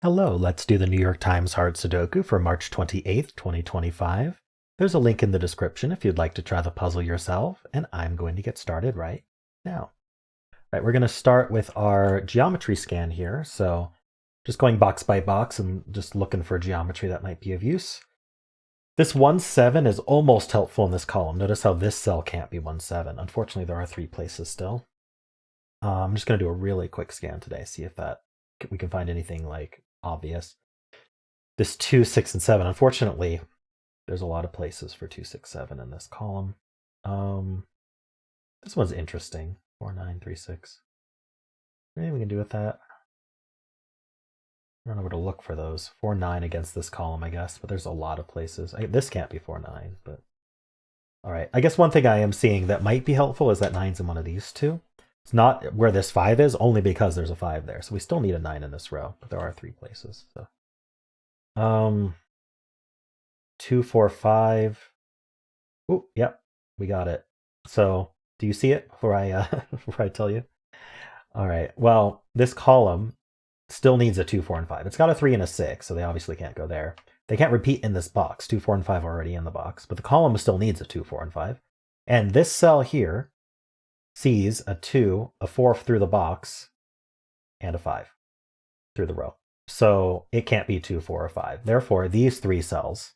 Hello, let's do the New York Times Hard Sudoku for March 28th, 2025. There's a link in the description if you'd like to try the puzzle yourself, and I'm going to get started right now. Right, we're going to start with our geometry scan here. So just going box by box and just looking for geometry that might be of use. This 1,7 is almost helpful in this column. Notice how this cell can't be 1,7. Unfortunately, there are 3 places still. I'm just going to do a really quick scan today, see if we can find anything like obvious. This 2, 6, and 7. Unfortunately, there's a lot of places for 2, 6, 7 in this column. This one's interesting. 4, 9, 3, 6. Anything we can do with that? I don't know where to look for those. 4, 9 against this column, I guess, but there's a lot of places. This can't be 4, 9, but all right. I guess one thing I am seeing that might be helpful is that 9's in one of these two. It's not where this 5 is, only because there's a 5 there. So we still need a 9 in this row, but there are 3 places. So 2, 4, 5. Oh, yep, we got it. So do you see it before I tell you? All right. Well, this column still needs a 2, 4, and 5. It's got a 3 and a 6, so they obviously can't go there. They can't repeat in this box. 2, 4, and 5 are already in the box, but the column still needs a 2, 4, and 5. And this cell here sees a 2, a 4 through the box, and a 5 through the row. So it can't be 2, 4, or 5. Therefore, these 3 cells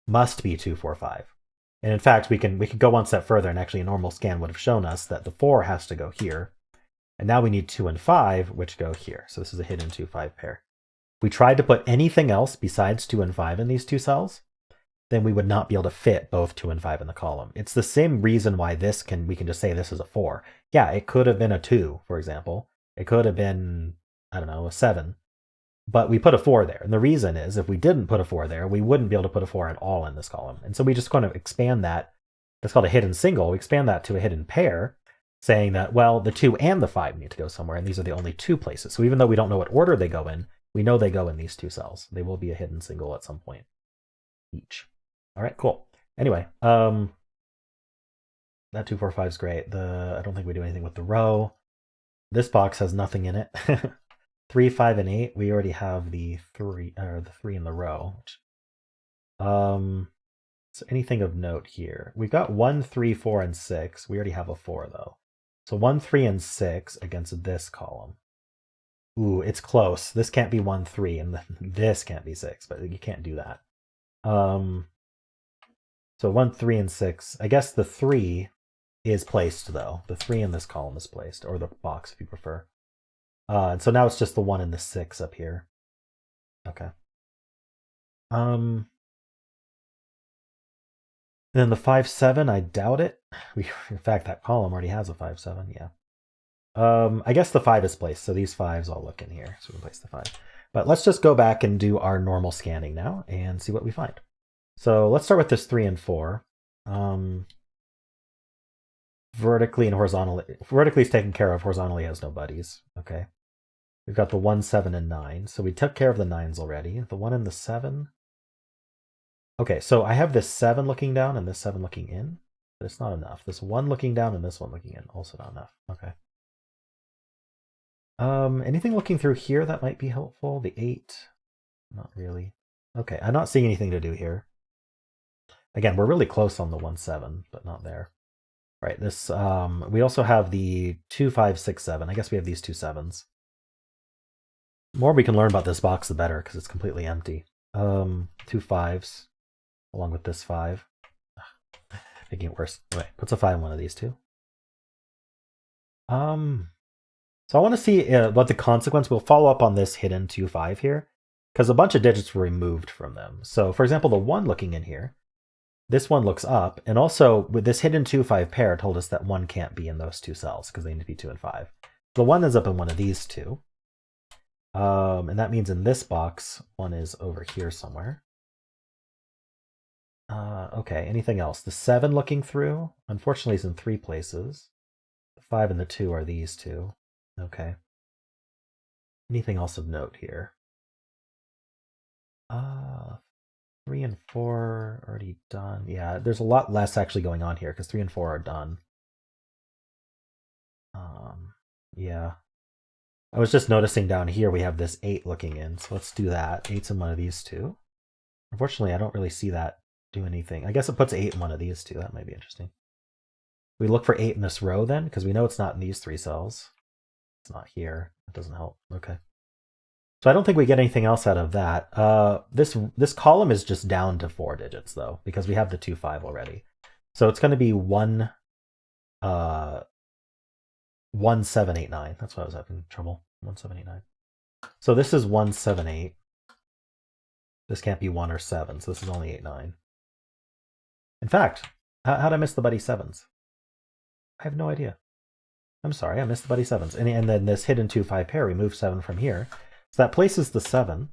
must be 2, 4, 5. And in fact, we could go one step further, and actually a normal scan would have shown us that the 4 has to go here. And now we need 2 and 5, which go here. So this is a hidden 2, 5 pair. If we tried to put anything else besides 2 and 5 in these 2 cells, then we would not be able to fit both 2 and 5 in the column. It's the same reason why we can just say this is a 4. Yeah, it could have been a 2, for example. It could have been, I don't know, a 7. But we put a 4 there. And the reason is if we didn't put a 4 there, we wouldn't be able to put a 4 at all in this column. And so we just kind of expand that. That's called a hidden single. We expand that to a hidden pair, saying that, well, the 2 and the 5 need to go somewhere. And these are the only 2 places. So even though we don't know what order they go in, we know they go in these 2 cells. They will be a hidden single at some point each. All right, cool. Anyway, that 2, 4, 5 is great. I don't think we do anything with the row. This box has nothing in it. 3, 5, and 8. We already have the 3 in the row. So anything of note here? We've got 1, 3, 4, and 6. We already have a 4 though. So 1, 3, and 6 against this column. Ooh, it's close. This can't be 1, 3, and this can't be 6, but you can't do that. So 1, 3, and 6. I guess the 3 is placed though. The 3 in this column is placed, or the box if you prefer. And so now it's just the 1 and the 6 up here. Okay. And then the 5, 7, I doubt it. In fact, that column already has a 5, 7, yeah. I guess the 5 is placed, so these 5s all look in here. So we can place the 5. But let's just go back and do our normal scanning now and see what we find. So let's start with this 3 and 4. Vertically and horizontally. Vertically is taken care of. Horizontally has no buddies. Okay. We've got the 1, 7, and 9. So we took care of the 9s already. The 1 and the 7. Okay, so I have this 7 looking down and this 7 looking in. But it's not enough. This 1 looking down and this 1 looking in. Also not enough. Okay. Anything looking through here that might be helpful? The 8. Not really. Okay, I'm not seeing anything to do here. Again, we're really close on the 1, 7, but not there. All right, this we also have the 2, 5, 6, 7. I guess we have these 2 7s. The more we can learn about this box, the better, because it's completely empty. 2 5s, along with this 5. Making it worse. Anyway, puts a 5 in one of these two. So I want to see what the consequence. We'll follow up on this hidden 2, 5 here, because a bunch of digits were removed from them. So for example, the 1 looking in here, this 1 looks up, and also with this hidden 2, 5 pair told us that 1 can't be in those 2 cells because they need to be 2 and 5. The 1 is up in one of these 2. And that means in this box, 1 is over here somewhere. Okay, anything else? The 7 looking through, unfortunately, is in 3 places. The 5 and the 2 are these 2. Okay. Anything else of note here? 3 and 4 already done. Yeah, there's a lot less actually going on here because 3 and 4 are done. Yeah. I was just noticing down here we have this 8 looking in, so let's do that. 8's in one of these two. Unfortunately, I don't really see that do anything. I guess it puts 8 in one of these two. That might be interesting. We look for 8 in this row then, because we know it's not in these 3 cells. It's not here. It doesn't help. Okay. So I don't think we get anything else out of that. This column is just down to 4 digits though, because we have the 2, 5 already. So it's going to be 1, 1, 7, 8, 9. That's why I was having trouble. 1, 7, 8, 9. So this is 1, 7, 8. This can't be 1 or 7, so this is only 8, 9. In fact, how'd I miss the buddy 7s? I have no idea. I'm sorry, I missed the buddy 7s. And then this hidden 2, 5 pair, we move 7 from here. So that places the 7,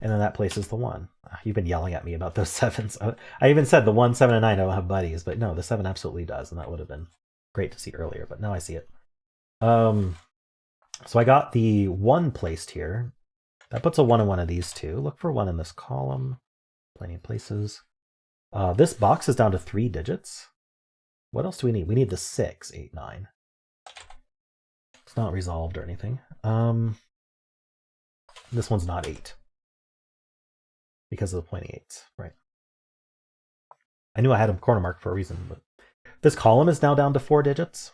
and then that places the 1. You've been yelling at me about those 7s. I even said the 1, 7, and 9 don't have buddies, but no, the 7 absolutely does, and that would have been great to see earlier, but now I see it. So I got the 1 placed here. That puts a 1 in one of these two. Look for 1 in this column. Plenty of places. This box is down to 3 digits. What else do we need? We need the 6, 8, 9. It's not resolved or anything. This one's not 8. Because of the pointy 8s, right? I knew I had a corner mark for a reason, but this column is now down to 4 digits.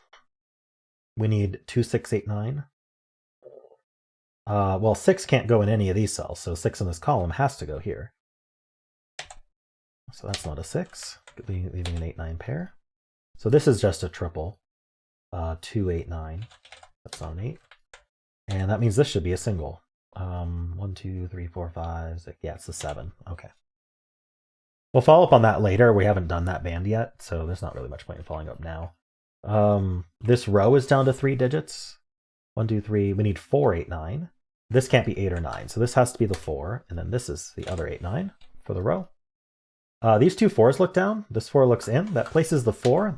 We need 2, 6, 8, 9. Well, 6 can't go in any of these cells, so 6 in this column has to go here. So that's not a 6, leaving an 8, 9 pair. So this is just a triple. 2, 8, 9. That's not an 8. And that means this should be a single. 1, 2, 3, 4, 5, 6. Yeah, it's a 7. Okay. We'll follow up on that later. We haven't done that band yet, so there's not really much point in following up now. This row is down to 3 digits. 1, 2, 3. We need 4, 8, 9. This can't be 8 or 9, so this has to be the 4, and then this is the other 8, 9 for the row. These two 4s look down. This 4 looks in. That places the 4,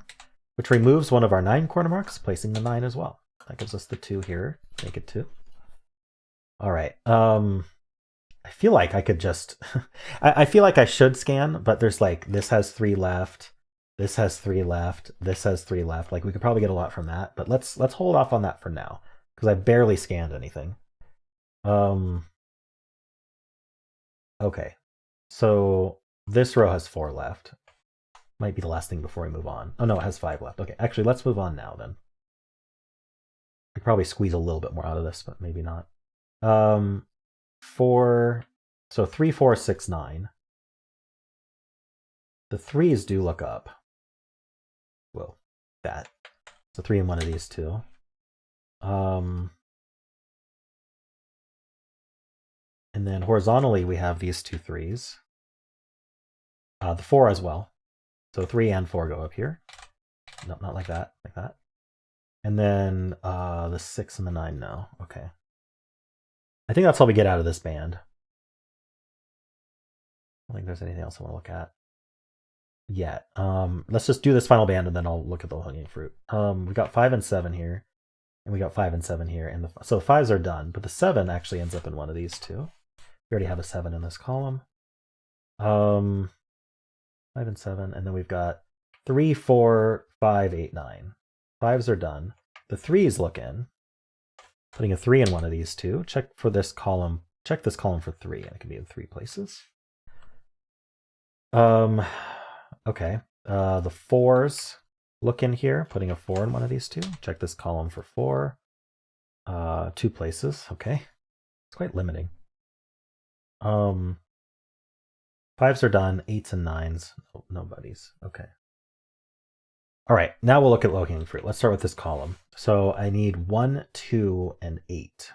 which removes one of our 9 corner marks, placing the 9 as well. That gives us the 2 here. Make it 2. All right. I feel like I could just... I feel like I should scan, but there's like, this has 3 left. This has 3 left. This has 3 left. Like, we could probably get a lot from that, but let's hold off on that for now, because I barely scanned anything. Okay. So this row has 4 left. Might be the last thing before we move on. Oh no, it has 5 left. Okay, actually, let's move on now then. I could probably squeeze a little bit more out of this, but maybe not. 4, so 3, 4, 6, 9. The 3s do look up. Whoa, that. So 3 in one of these two. And then horizontally, we have these 2 3s. The 4 as well. So 3 and 4 go up here. No, not like that, like that. And then the 6 and the 9, no. Okay. I think that's all we get out of this band. I don't think there's anything else I want to look at yet. Let's just do this final band and then I'll look at the low-hanging fruit. We got 5 and 7 here, and we got 5 and 7 here, and so the 5s are done, but the 7 actually ends up in one of these two. We already have a 7 in this column. 5 and 7, and then we've got 3, 4, 5, 8, 9. 5s are done. The 3s look in. Putting a 3 in one of these two. Check for this column. Check this column for 3, and it can be in 3 places. Okay. The 4s look in here. Putting a 4 in one of these two. Check this column for 4. 2 places. Okay. It's quite limiting. 5s are done. 8s and 9s. No buddies. Okay. All right, now we'll look at low-hanging fruit. Let's start with this column. So I need 1, 2, and 8.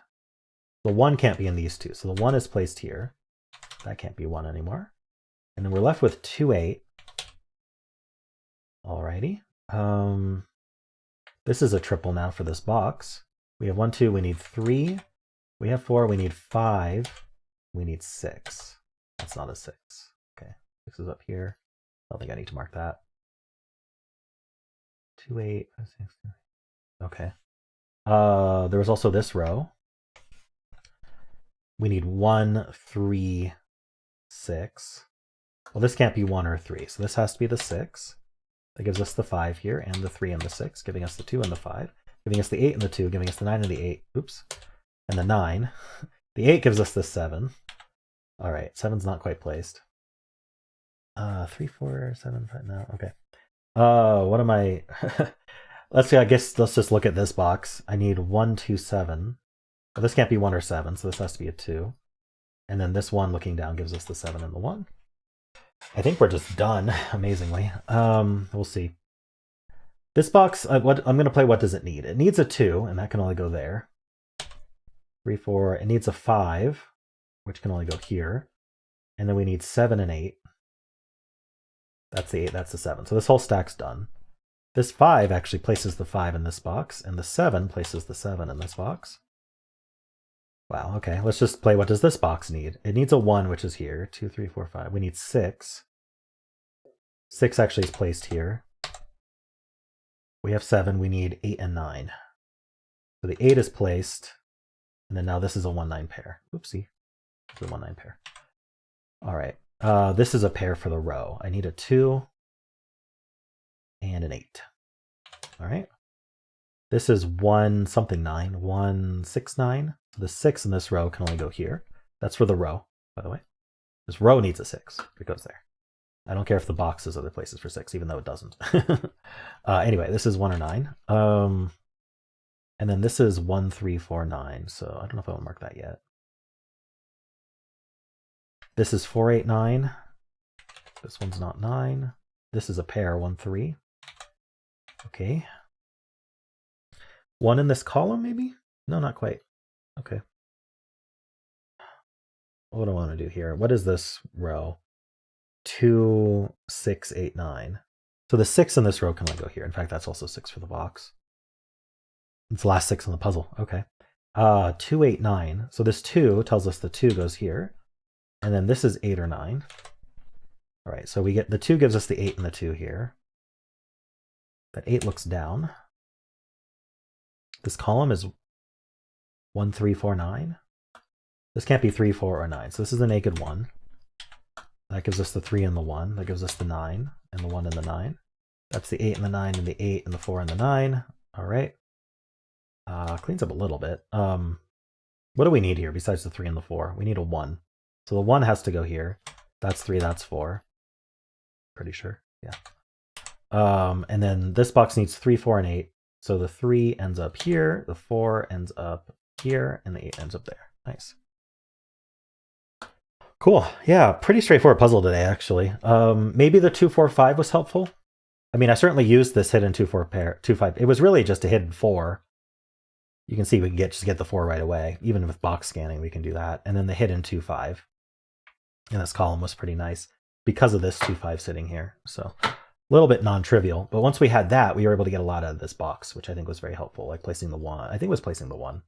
The 1 can't be in these two, so the 1 is placed here. That can't be 1 anymore. And then we're left with 2, 8. Alrighty. This is a triple now for this box. We have 1, 2, we need 3. We have 4, we need 5. We need 6. That's not a 6. Okay, 6 is up here. I don't think I need to mark that. 2, 8, 5, 6, 7. Okay. There was also this row. We need 1, 3, 6. Well, this can't be 1 or 3, so this has to be the 6. That gives us the 5 here, and the 3 and the 6, giving us the 2 and the 5, giving us the 8 and the 2, giving us the 9 and the 8. Oops. and the 9. The 8 gives us the 7. All right, 7's not quite placed. 3, 4, 7, 5. No, okay. What am I? Let's see. I guess let's just look at this box. I need 1, 2, 7. Well, this can't be 1 or 7, so this has to be a 2. And then this 1 looking down gives us the 7 and the 1. I think we're just done, amazingly. We'll see. This box, I'm going to play what does it need? It needs a 2, and that can only go there. 3, 4. It needs a 5, which can only go here. And then we need 7 and 8. That's the 8, that's the 7. So this whole stack's done. This 5 actually places the 5 in this box, and the 7 places the 7 in this box. Wow, okay. Let's just play what does this box need? It needs a 1, which is here. 2, 3, 4, 5. We need 6. 6 actually is placed here. We have 7. We need 8 and 9. So the 8 is placed. And then now this is a 1-9 pair. Oopsie. It's a 1-9 pair. All right. This is a pair for the row. I need a 2 and an 8. All right. This is 1 something 9. 1, 6, 9. So the 6 in this row can only go here. That's for the row, by the way. This row needs a 6. It goes there. I don't care if the box is other places for 6, even though it doesn't. Anyway, this is 1 or 9. And then this is 1, 3, 4, 9. So I don't know if I want to mark that yet. This is 4, 8, 9. This one's not 9. This is a pair, 1, 3. Okay. 1 in this column, maybe? No, not quite. Okay. What do I want to do here? What is this row? 2, 6, 8, 9. So the 6 in this row can only go here. In fact, that's also 6 for the box. It's the last 6 in the puzzle. Okay. 2, 8, 9. So this 2 tells us the 2 goes here. And then this is 8 or 9. All right, so we get the 2 gives us the 8 and the 2 here. That 8 looks down. This column is 1, 3, 4, 9. This can't be 3, 4, or 9. So this is a naked 1. That gives us the 3 and the 1. That gives us the 9 and the 1 and the 9. That's the 8 and the 9 and the 8 and the 4 and the 9. All right. Cleans up a little bit. What do we need here besides the 3 and the 4? We need a 1. So the 1 has to go here. That's 3, that's 4. Pretty sure. Yeah. And then this box needs 3, 4, and 8. So the 3 ends up here, the 4 ends up here, and the 8 ends up there. Nice. Cool. Yeah, pretty straightforward puzzle today, actually. Maybe the 2, 4, 5 was helpful. I mean, I certainly used this hidden 2, 4 pair, 2, 5. It was really just a hidden 4. You can see we can just get the 4 right away. Even with box scanning, we can do that. And then the hidden 2, 5. And this column was pretty nice because of this 2, 5 sitting here. So a little bit non-trivial. But once we had that, we were able to get a lot out of this box, which I think was very helpful. Like placing the 1. I think it was placing the 1.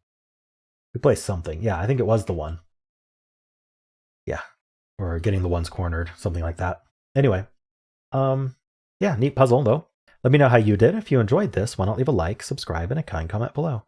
We placed something. Yeah, I think it was the 1. Yeah. Or getting the 1s cornered, something like that. Anyway. Yeah, neat puzzle, though. Let me know how you did. If you enjoyed this, why not leave a like, subscribe, and a kind comment below.